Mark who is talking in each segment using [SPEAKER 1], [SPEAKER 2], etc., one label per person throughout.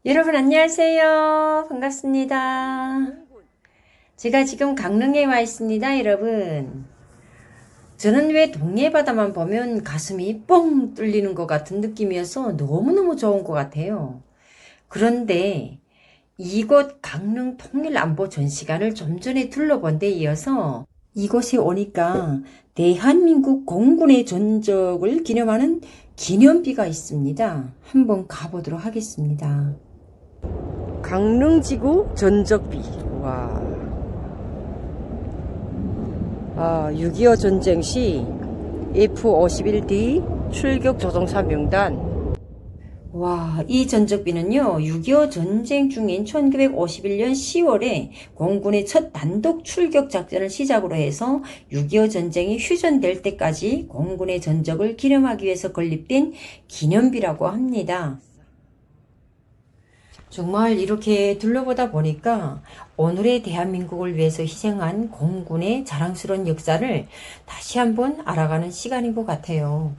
[SPEAKER 1] 여러분 안녕하세요. 반갑습니다. 제가 지금 강릉에 와 있습니다, 여러분. 저는 왜 동해바다만 보면 가슴이 뻥 뚫리는 것 같은 느낌이어서 너무너무 좋은 것 같아요. 그런데 이곳 강릉 통일안보 전시관을 좀 전에 둘러본 데 이어서 이곳에 오니까 대한민국 공군의 전적을 기념하는 기념비가 있습니다. 한번 가보도록 하겠습니다. 강릉지구 전적비. 와. 6.25 전쟁 시 F-51D 출격 조종사 명단. 와, 이 전적비는요, 6.25 전쟁 중인 1951년 10월에 공군의 첫 단독 출격 작전을 시작으로 해서 6.25 전쟁이 휴전될 때까지 공군의 전적을 기념하기 위해서 건립된 기념비라고 합니다. 정말 이렇게 둘러보다 보니까 오늘의 대한민국을 위해서 희생한 공군의 자랑스러운 역사를 다시 한번 알아가는 시간인 것 같아요.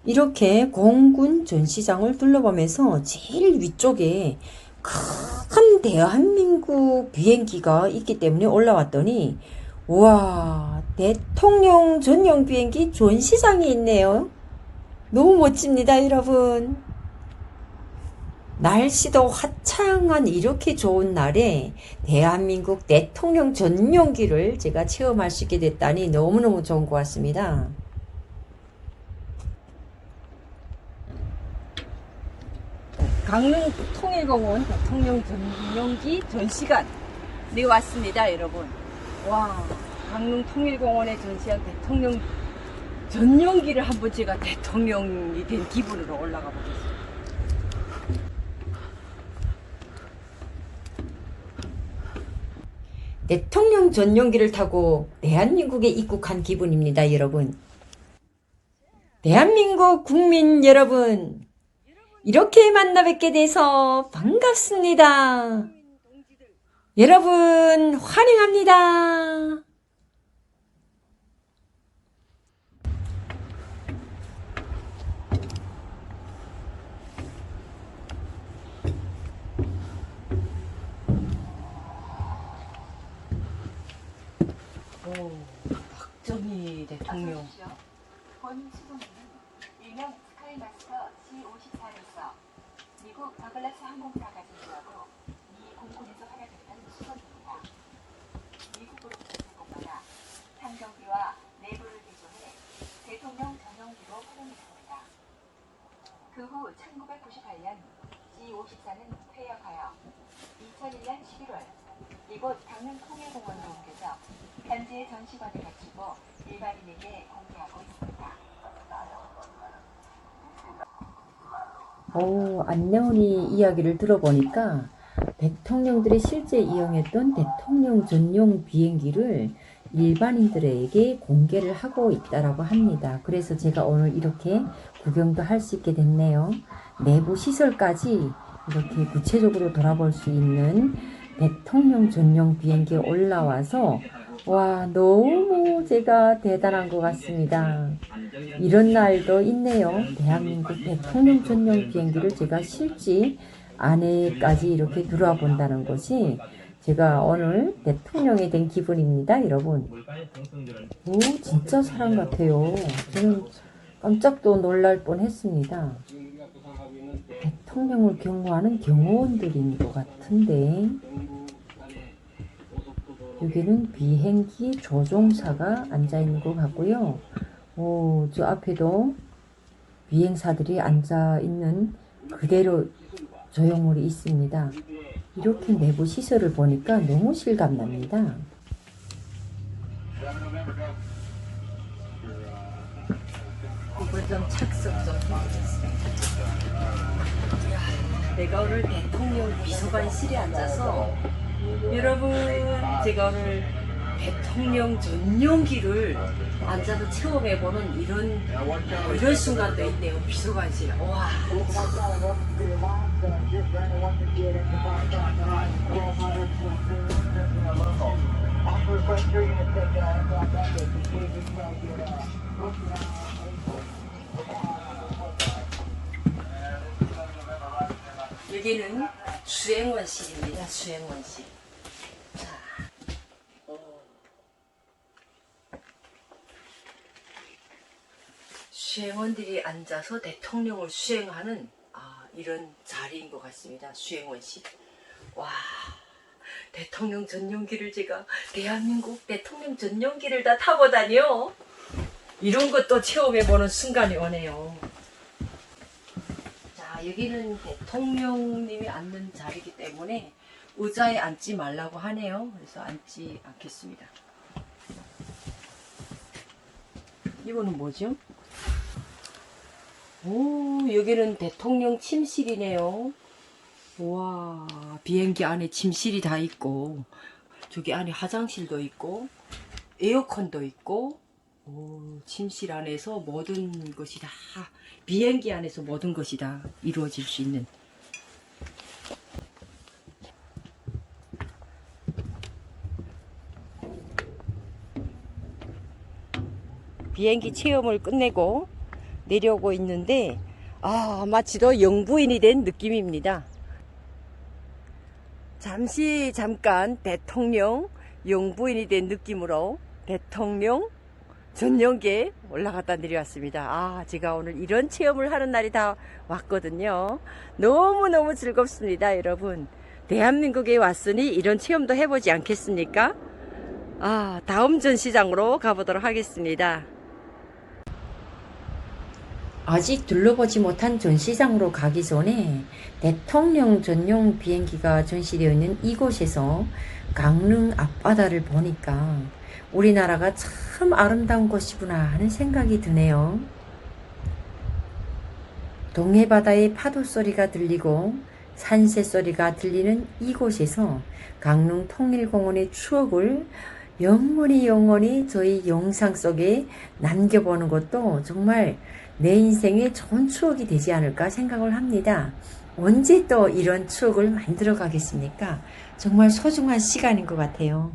[SPEAKER 1] 이렇게 공군 전시장을 둘러보면서 제일 위쪽에 큰 대한민국 비행기가 있기 때문에 올라왔더니 우와, 대통령 전용 비행기 전시장이 있네요. 너무 멋집니다, 여러분. 날씨도 화창한 이렇게 좋은 날에 대한민국 대통령 전용기를 제가 체험할 수 있게 됐다니 너무너무 좋은 것 같습니다. 강릉 통일공원 대통령 전용기 전시관에 왔습니다, 여러분. 와, 강릉 통일공원에 전시한 대통령 전용기를 한번 제가 대통령이 된 기분으로 올라가 보겠습니다. 대통령 전용기를 타고 대한민국에 입국한 기분입니다, 여러분. 대한민국 국민 여러분, 이렇게 만나 뵙게 돼서 반갑습니다. 여러분, 환영합니다. 오, 박정희 대통령.
[SPEAKER 2] 본 수송기는 일명 스카이마스터 C-54로서 미국 더글라스 항공사가 제조하고 미 공군에서 활약했던 수송기입니다. 미국으로부터 제공받아 상경비와 내부를 개조해 대통령 전용기로 활용했습니다. 그 후 1998년 C-54는 퇴역하여 2001년 11월 이곳 강릉 통일공원으로 옮겨져 현재 전시관을 갖추고 일반인에게 공개하고 있습니다.
[SPEAKER 1] 안내원이 이야기를 들어보니까 대통령들이 실제 이용했던 대통령 전용 비행기를 일반인들에게 공개를 하고 있다라고 합니다. 그래서 제가 오늘 이렇게 구경도 할 수 있게 됐네요. 내부 시설까지 이렇게 구체적으로 돌아볼 수 있는 대통령 전용 비행기에 올라와서 와, 너무 제가 대단한 것 같습니다. 이런 날도 있네요. 대한민국 대통령 전용 비행기를 제가 실제 안에까지 이렇게 들어와 본다는 것이 제가 오늘 대통령이 된 기분입니다, 여러분. 오, 진짜 사람 같아요. 저는 깜짝도 놀랄 뻔했습니다. 대통령을 경호하는 경호원들인 것 같은데 여기는 비행기 조종사가 앉아있는 것 같고요. 오, 저 앞에도 비행사들이 앉아있는 그대로 조형물이 있습니다. 이렇게 내부 시설을 보니까 너무 실감납니다. 이걸 좀 착석 좀 해보겠습니다. 내가 오늘 대통령 비서관실에 앉아서 여러분, 제가 오늘 대통령 전용기를 앉아서 체험해보는 이런 순간도 있네요. 비서관실. 와. 여기는 수행원실입니다. 수행원실. 자, 수행원들이 앉아서 대통령을 수행하는 이런 자리인 것 같습니다. 수행원실. 와, 대통령 전용기를 제가 대한민국 대통령 전용기를 다 타보다니요. 이런 것도 체험해보는 순간이 오네요. 자, 여기는 대통령님이 앉는 자리이기 때문에 의자에 앉지 말라고 하네요. 그래서 앉지 않겠습니다. 이거는 뭐죠? 오, 여기는 대통령 침실이네요. 와, 비행기 안에 침실이 다 있고, 저기 안에 화장실도 있고, 에어컨도 있고, 오, 침실 안에서 모든 것이 다, 비행기 안에서 모든 것이 다 이루어질 수 있는. 비행기 체험을 끝내고 내려오고 있는데, 마치도 영부인이 된 느낌입니다. 잠깐 대통령 영부인이 된 느낌으로 대통령 전용기에 올라갔다 내려왔습니다. 제가 오늘 이런 체험을 하는 날이 다 왔거든요. 너무너무 즐겁습니다, 여러분. 대한민국에 왔으니 이런 체험도 해보지 않겠습니까? 다음 전시장으로 가보도록 하겠습니다. 아직 둘러보지 못한 전시장으로 가기 전에 대통령 전용 비행기가 전시되어 있는 이곳에서 강릉 앞바다를 보니까 우리나라가 참 아름다운 곳이구나 하는 생각이 드네요. 동해바다의 파도 소리가 들리고 산새 소리가 들리는 이곳에서 강릉 통일공원의 추억을 영원히 저희 영상 속에 남겨보는 것도 정말 내 인생의 좋은 추억이 되지 않을까 생각을 합니다. 언제 또 이런 추억을 만들어 가겠습니까? 정말 소중한 시간인 것 같아요.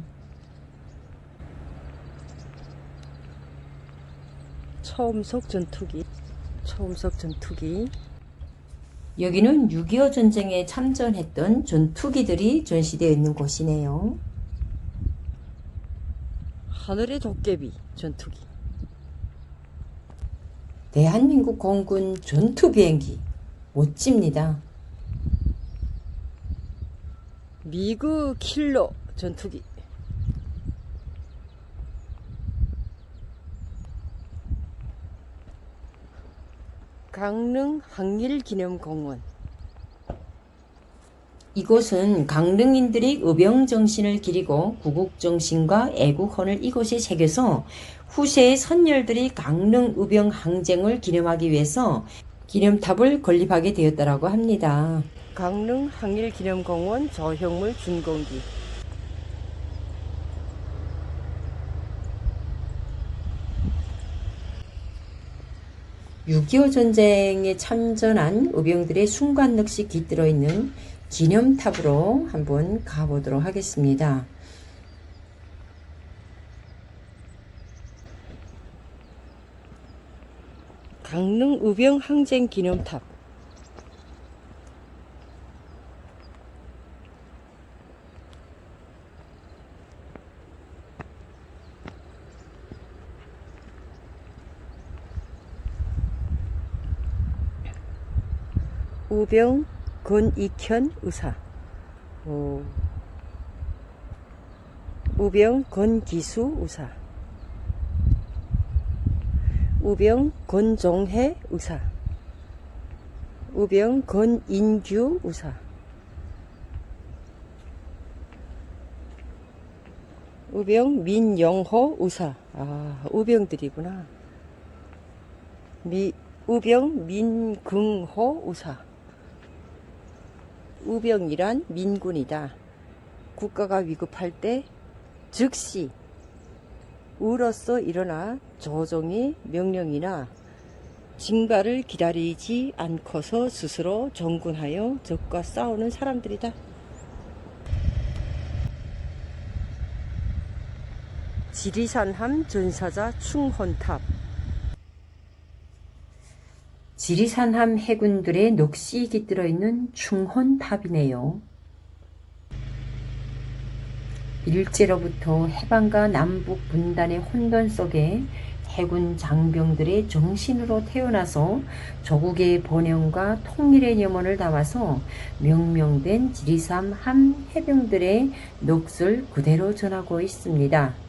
[SPEAKER 1] 초음속 전투기. 여기는 6.25 전쟁에 참전했던 전투기들이 전시되어 있는 곳이네요. 하늘의 도깨비 전투기. 대한민국 공군 전투 비행기 멋집니다. 미그 킬러 전투기. 강릉 항일기념공원. 이곳은 강릉인들이 의병정신을 기리고 구국정신과 애국혼을 이곳에 새겨서 후세의 선열들이 강릉 의병 항쟁을 기념하기 위해서 기념탑을 건립하게 되었다고 합니다. 강릉 항일기념공원 저형물 준공기. (6.25) 전쟁에 참전한 의병들의 순간력시 깃들어 있는 기념탑으로 한번 가보도록 하겠습니다. 강릉 의병 항쟁 기념탑. 의병 권익현 의사. 의병 권기수 의사. 의병 권종혜 의사. 의병 권인규 의사. 의병 민영호 의사. 의병들이구나. 의병 민긍호 의사. 의병이란 민군이다. 국가가 위급할 때 즉시 의로서 일어나 조정의 명령이나 징발을 기다리지 않고서 스스로 정군하여 적과 싸우는 사람들이다. 지리산함 전사자 충혼탑. 지리산함 해군들의 넋이 깃들어 있는 충혼탑이네요. 일제로부터 해방과 남북 분단의 혼돈 속에 해군 장병들의 정신으로 태어나서 조국의 번영과 통일의 염원을 담아서 명명된 지리산 함 해병들의 넋을 그대로 전하고 있습니다.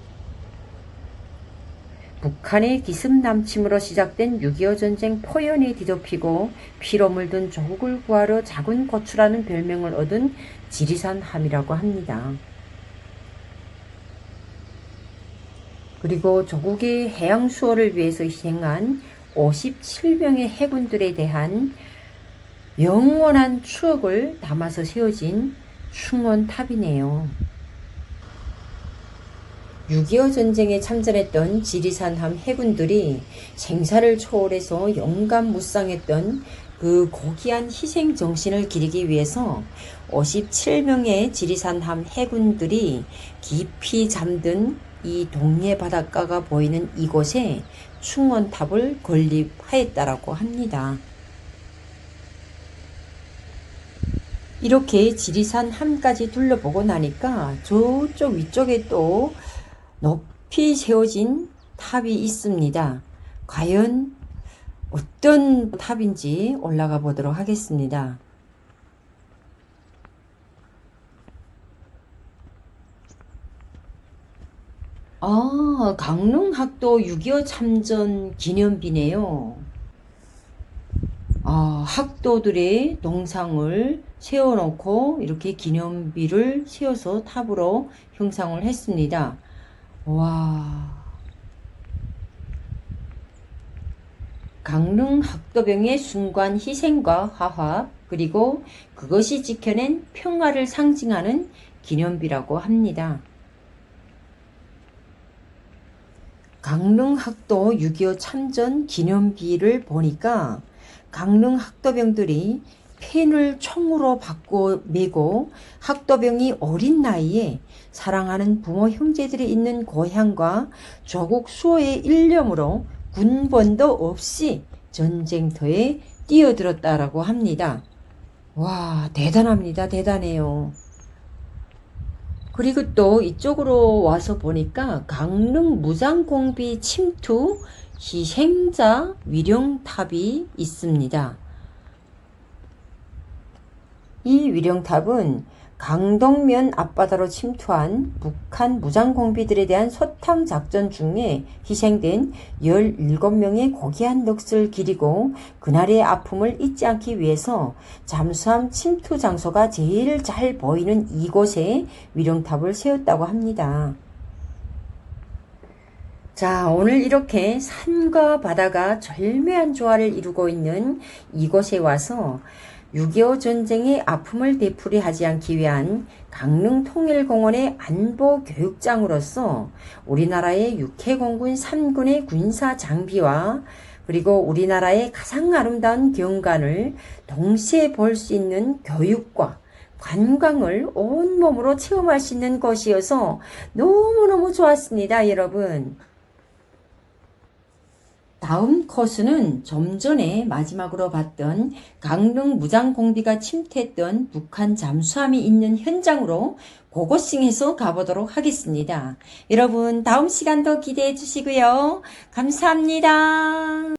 [SPEAKER 1] 북한의 기습남침으로 시작된 6.25 전쟁 포연이 뒤덮이고 피로 물든 조국을 구하러 작은 고추라는 별명을 얻은 지리산 함이라고 합니다. 그리고 조국의 해양 수호를 위해서 희생한 57명의 해군들에 대한 영원한 추억을 담아서 세워진 충원탑이네요. 6.25 전쟁에 참전했던 지리산함 해군들이 생사를 초월해서 영감무쌍했던 그 고귀한 희생 정신을 기리기 위해서 57명의 지리산함 해군들이 깊이 잠든 이 동해 바닷가가 보이는 이곳에 충원탑을 건립하였다라고 합니다. 이렇게 지리산 함까지 둘러보고 나니까 저쪽 위쪽에 또 높이 세워진 탑이 있습니다. 과연 어떤 탑인지 올라가 보도록 하겠습니다. 강릉학도 6.25 참전 기념비네요. 학도들의 동상을 세워놓고 이렇게 기념비를 세워서 탑으로 형상을 했습니다. 와. 강릉학도병의 순관 희생과 화합, 그리고 그것이 지켜낸 평화를 상징하는 기념비라고 합니다. 강릉학도 6.25 참전 기념비를 보니까 강릉학도병들이 펜을 총으로 바꿔 메고 학도병이 어린 나이에 사랑하는 부모 형제들이 있는 고향과 조국 수호의 일념으로 군번도 없이 전쟁터에 뛰어들었다라고 합니다. 와, 대단합니다. 대단해요. 그리고 또 이쪽으로 와서 보니까 강릉 무장공비 침투 희생자 위령탑이 있습니다. 이 위령탑은 강동면 앞바다로 침투한 북한 무장공비들에 대한 소탕 작전 중에 희생된 17명의 고귀한 넋을 기리고 그날의 아픔을 잊지 않기 위해서 잠수함 침투 장소가 제일 잘 보이는 이곳에 위령탑을 세웠다고 합니다. 자, 오늘 이렇게 산과 바다가 절묘한 조화를 이루고 있는 이곳에 와서 6.25 전쟁의 아픔을 되풀이하지 않기 위한 강릉통일공원의 안보교육장으로서 우리나라의 육해공군 3군의 군사 장비와 그리고 우리나라의 가장 아름다운 경관을 동시에 볼 수 있는 교육과 관광을 온몸으로 체험할 수 있는 곳이어서 너무너무 좋았습니다, 여러분. 다음 코스는 좀 전에 마지막으로 봤던 강릉 무장공비가 침투했던 북한 잠수함이 있는 현장으로 고고싱해서 가보도록 하겠습니다. 여러분 다음 시간도 기대해 주시고요. 감사합니다.